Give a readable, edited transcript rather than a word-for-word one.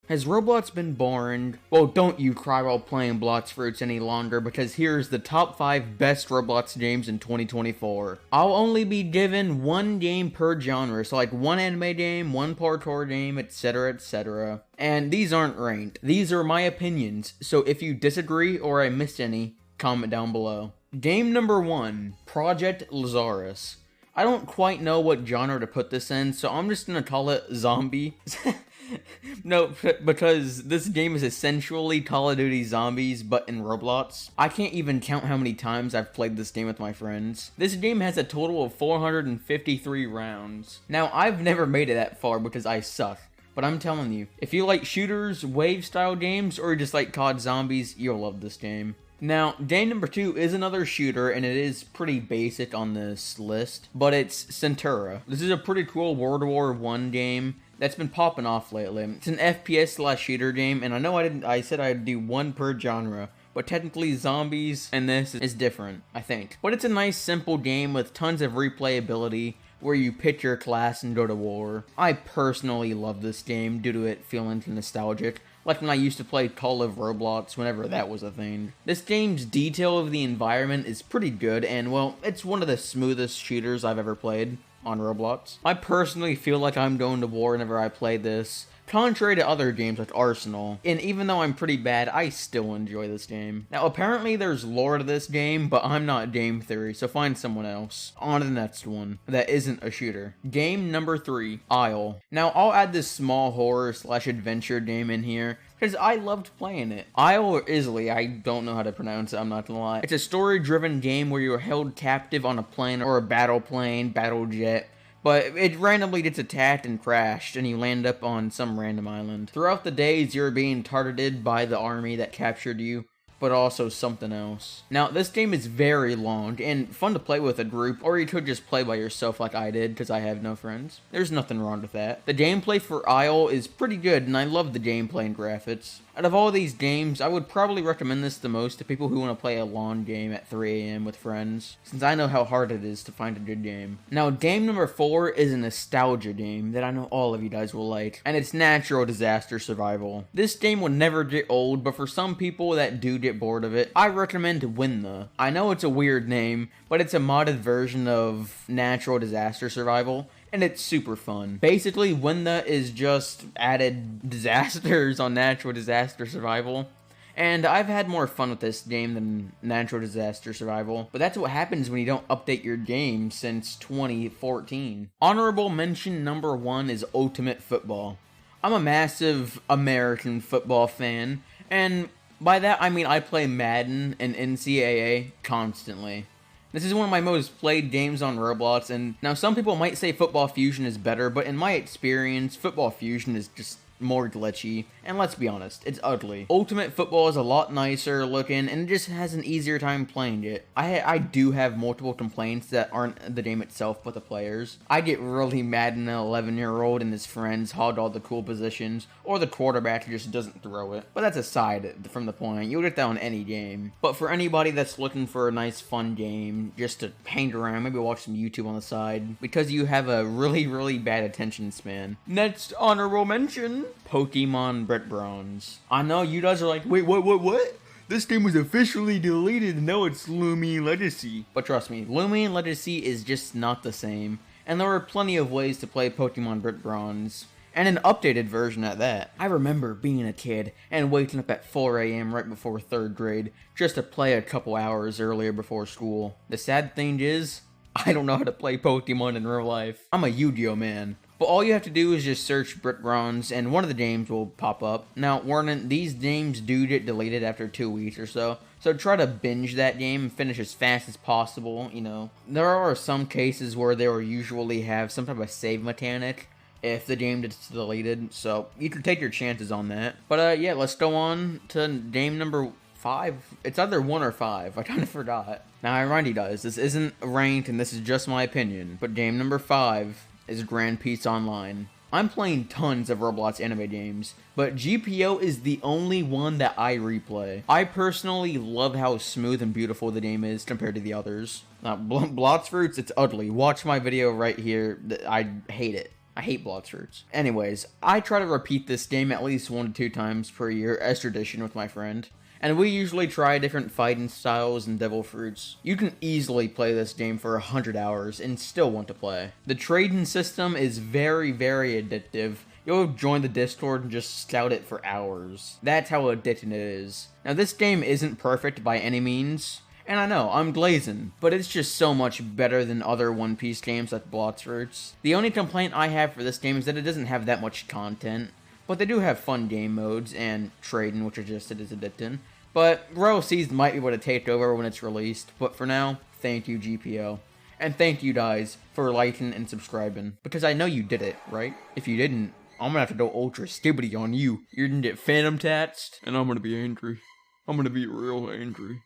Has Roblox been boring? Well, don't you cry while playing Blox Fruits any longer, because here's the top 5 best Roblox games in 2024. I'll only be given one game per genre, so like one anime game, one parkour game, etc, etc. And these aren't ranked. These are my opinions, so if you disagree or I missed any, comment down below. Game number 1, Project Lazarus. I don't quite know what genre to put this in, so I'm just gonna call it Zombie. No, because this game is essentially Call of Duty Zombies, but in Roblox. I can't even count how many times I've played this game with my friends. This game has a total of 453 rounds. Now, I've never made it that far because I suck. But I'm telling you, if you like shooters, wave-style games, or just like COD Zombies, you'll love this game. Now, game number 2 is another shooter, and it is pretty basic on this list, but it's Centura. This is a pretty cool World War I game that's been popping off lately. It's an FPS/shooter game, and I know I said I'd do one per genre, but technically zombies and this is different, I think. But it's a nice, simple game with tons of replayability, where you pick your class and go to war. I personally love this game due to it feeling nostalgic, like when I used to play Call of Roblox whenever that was a thing. This game's detail of the environment is pretty good, and well, it's one of the smoothest shooters I've ever played on Roblox. I personally feel like I'm going to war whenever I play this, contrary to other games like Arsenal, and even though I'm pretty bad, I still enjoy this game. Now, apparently there's lore to this game, but I'm not game theory, so find someone else. On to the next one that isn't a shooter. Game number 3, Isle. Now, I'll add this small horror/adventure game in here, because I loved playing it. Isle or Isley, I don't know how to pronounce it, I'm not gonna lie. It's a story-driven game where you're held captive on a plane or a battle plane, battle jet, but it randomly gets attacked and crashed, and you land up on some random island. Throughout the days, you're being targeted by the army that captured you, but also something else. Now, this game is very long and fun to play with a group, or you could just play by yourself like I did, because I have no friends. There's nothing wrong with that. The gameplay for Isle is pretty good, and I love the gameplay and graphics. Out of all these games, I would probably recommend this the most to people who want to play a long game at 3 AM with friends, since I know how hard it is to find a good game. Now, game number 4 is a nostalgia game that I know all of you guys will like, and it's Natural Disaster Survival. This game will never get old, but for some people that do get bored of it, I recommend Winna. I know it's a weird name, but it's a modded version of Natural Disaster Survival, and it's super fun. Basically, Winna is just added disasters on Natural Disaster Survival, and I've had more fun with this game than Natural Disaster Survival, but that's what happens when you don't update your game since 2014. Honorable mention number 1 is Ultimate Football. I'm a massive American football fan, and by that I mean I play Madden and NCAA constantly. This is one of my most played games on Roblox, and now some people might say Football Fusion is better, but in my experience, Football Fusion is just more glitchy, and let's be honest, it's ugly. Ultimate Football is a lot nicer looking, and it just has an easier time playing it. I do have multiple complaints that aren't the game itself, but the players. I get really mad when an 11-year-old and his friends hog all the cool positions, or the quarterback just doesn't throw it. But that's aside from the point, you'll get that on any game. But for anybody that's looking for a nice fun game, just to hang around, maybe watch some YouTube on the side, because you have a really bad attention span. Next honorable mention, Pokemon Brick Bronze. I know you guys are like, wait, what? This game was officially deleted and now it's Lumion Legacy. But trust me, Lumion Legacy is just not the same, and there are plenty of ways to play Pokemon Brick Bronze, and an updated version at that. I remember being a kid and waking up at 4 AM right before 3rd grade just to play a couple hours earlier before school. The sad thing is, I don't know how to play Pokemon in real life. I'm a Yu-Gi-Oh man. But all you have to do is just search Brick Bronze, and one of the games will pop up. Now, warning, these games do get deleted after 2 weeks or so try to binge that game and finish as fast as possible, you know. There are some cases where they will usually have some type of save mechanic if the game gets deleted, so you can take your chances on that. But yeah, let's go on to game number 5. It's either 1 or 5, I kind of forgot. Now, I remind you guys, this isn't ranked, and this is just my opinion, but game number 5 is Grand Peace Online. I'm playing tons of Roblox anime games, but GPO is the only one that I replay. I personally love how smooth and beautiful the game is compared to the others. Blox Fruits, it's ugly. Watch my video right here. I hate it. I hate Blox Fruits. Anyways, I try to repeat this game at least 1 to 2 times per year as tradition with my friend. And we usually try different fighting styles and devil fruits. You can easily play this game for 100 hours and still want to play. The trading system is very, very addictive. You'll join the Discord and just scout it for hours. That's how addicting it is. Now this game isn't perfect by any means, and I know, I'm glazing, but it's just so much better than other One Piece games like Blox Fruits. The only complaint I have for this game is that it doesn't have that much content. But they do have fun game modes and trading, which are just as addicting. But Royal Seas might be able to take over when it's released. But for now, thank you, GPO. And thank you guys for liking and subscribing. Because I know you did it, right? If you didn't, I'm gonna have to go ultra stupidity on you. You're gonna get phantom taxed, and I'm gonna be angry. I'm gonna be real angry.